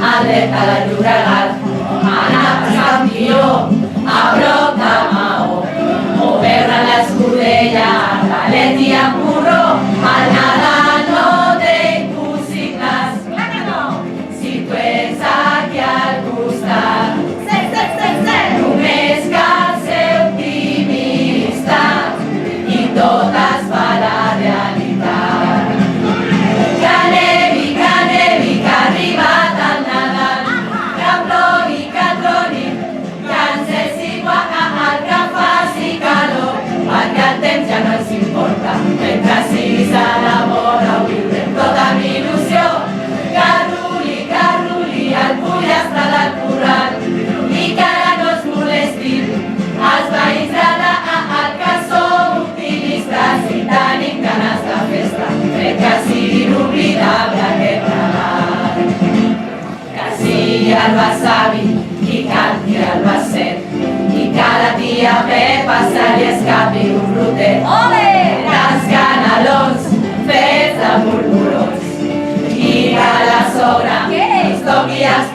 alerta de Llobregat, anar per Campió, a prop de Maó, o veure l'Escudella, Galet i a Porró. El Nadal no té impossibles, clar que no, si tu ets aquí al costat. Només cal ser optimista i tot es farà realitat. Que nevi, que ha arribat el Nadal, que plogui, que troni, que ens és igual que faci calor, perquè el temps ja no ens importa, mentre sigui a la vora ho viurem tot amb il·lusió. Que ruli el pollastre del corral i que ara no es molestin els veïns de l'Alt, que som optimistes i tenim ganes de festa, crec que sigui inoblidable aquest Nadal. Que sigui el besavi qui canti el beset i que a la tia Pepa se li escapi un rotet. Ole! Els canelons fets de polvorons i que la sogra ens toqui els